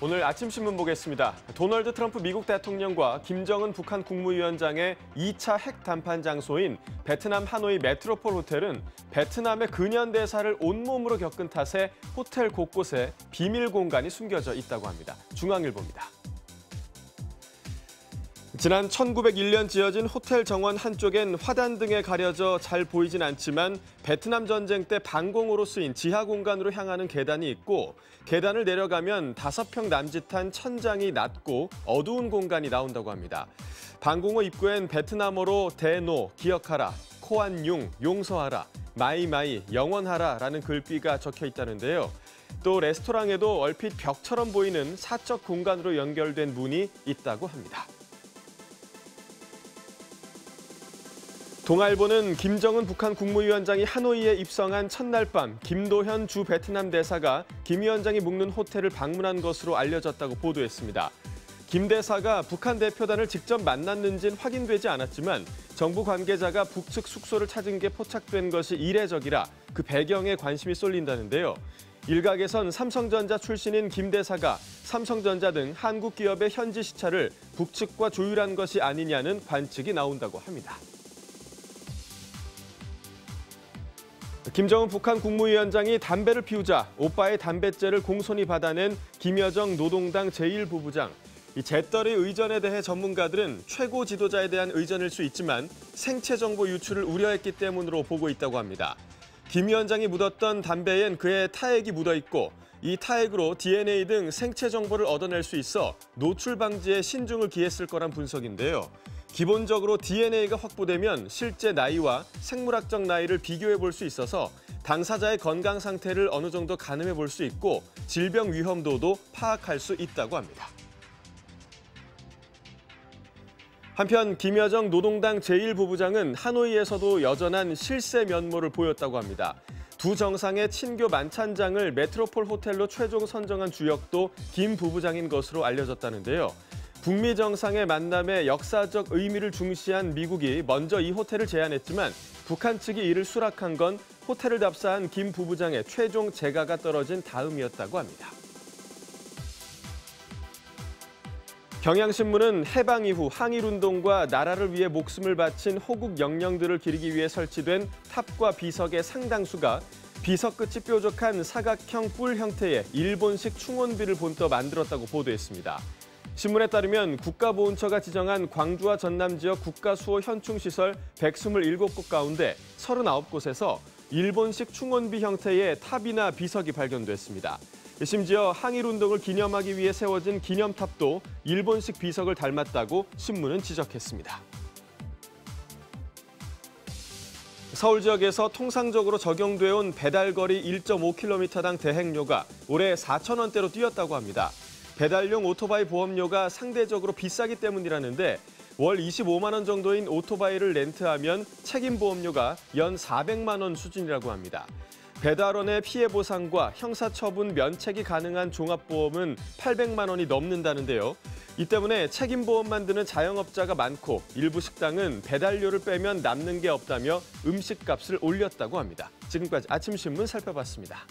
오늘 아침 신문 보겠습니다. 도널드 트럼프 미국 대통령과 김정은 북한 국무위원장의 2차 핵 담판 장소인 베트남 하노이 메트로폴 호텔은 베트남의 근현대사를 온몸으로 겪은 탓에 호텔 곳곳에 비밀 공간이 숨겨져 있다고 합니다. 중앙일보입니다. 지난 1901년 지어진 호텔 정원 한쪽엔 화단 등에 가려져 잘 보이진 않지만 베트남 전쟁 때 방공호로 쓰인 지하 공간으로 향하는 계단이 있고 계단을 내려가면 5평 남짓한 천장이 낮고 어두운 공간이 나온다고 합니다. 방공호 입구엔 베트남어로 대노, 기억하라, 코안융, 용서하라, 마이마이, 영원하라라는 글귀가 적혀 있다는데요. 또 레스토랑에도 얼핏 벽처럼 보이는 사적 공간으로 연결된 문이 있다고 합니다. 동아일보는 김정은 북한 국무위원장이 하노이에 입성한 첫날 밤 김도현 주 베트남 대사가 김 위원장이 묵는 호텔을 방문한 것으로 알려졌다고 보도했습니다. 김 대사가 북한 대표단을 직접 만났는지는 확인되지 않았지만 정부 관계자가 북측 숙소를 찾은 게 포착된 것이 이례적이라 그 배경에 관심이 쏠린다는데요. 일각에선 삼성전자 출신인 김 대사가 삼성전자 등 한국 기업의 현지 시차를 북측과 조율한 것이 아니냐는 관측이 나온다고 합니다. 김정은 북한 국무위원장이 담배를 피우자 오빠의 담뱃재를 공손히 받아낸 김여정 노동당 제1부부장. 이 재떨이 의전에 대해 전문가들은 최고 지도자에 대한 의전일 수 있지만 생체 정보 유출을 우려했기 때문으로 보고 있다고 합니다. 김 위원장이 묻었던 담배엔 그의 타액이 묻어 있고 이 타액으로 DNA 등 생체 정보를 얻어낼 수 있어 노출 방지에 신중을 기했을 거란 분석인데요. 기본적으로 DNA가 확보되면 실제 나이와 생물학적 나이를 비교해 볼 수 있어서 당사자의 건강 상태를 어느 정도 가늠해 볼 수 있고 질병 위험도도 파악할 수 있다고 합니다. 한편 김여정 노동당 제1부부장은 하노이에서도 여전한 실세 면모를 보였다고 합니다. 두 정상의 친교 만찬장을 메트로폴 호텔로 최종 선정한 주역도 김 부부장인 것으로 알려졌다는데요. 북미 정상의 만남에 역사적 의미를 중시한 미국이 먼저 이 호텔을 제안했지만 북한 측이 이를 수락한 건 호텔을 답사한 김 부부장의 최종 재가가 떨어진 다음이었다고 합니다. 경향신문은 해방 이후 항일운동과 나라를 위해 목숨을 바친 호국 영령들을 기리기 위해 설치된 탑과 비석의 상당수가 비석 끝이 뾰족한 사각형 뿔 형태의 일본식 충원비를 본떠 만들었다고 보도했습니다. 신문에 따르면 국가보훈처가 지정한 광주와 전남 지역 국가수호 현충시설 127곳 가운데 39곳에서 일본식 충원비 형태의 탑이나 비석이 발견됐습니다. 심지어 항일운동을 기념하기 위해 세워진 기념탑도 일본식 비석을 닮았다고 신문은 지적했습니다. 서울 지역에서 통상적으로 적용돼 온 배달거리 1.5km당 대행료가 올해 4,000원대로 뛰었다고 합니다. 배달용 오토바이 보험료가 상대적으로 비싸기 때문이라는데 월 25만 원 정도인 오토바이를 렌트하면 책임보험료가 연 400만 원 수준이라고 합니다. 배달원의 피해 보상과 형사처분 면책이 가능한 종합보험은 800만 원이 넘는다는데요. 이 때문에 책임보험만 드는 자영업자가 많고 일부 식당은 배달료를 빼면 남는 게 없다며 음식값을 올렸다고 합니다. 지금까지 아침신문 살펴봤습니다.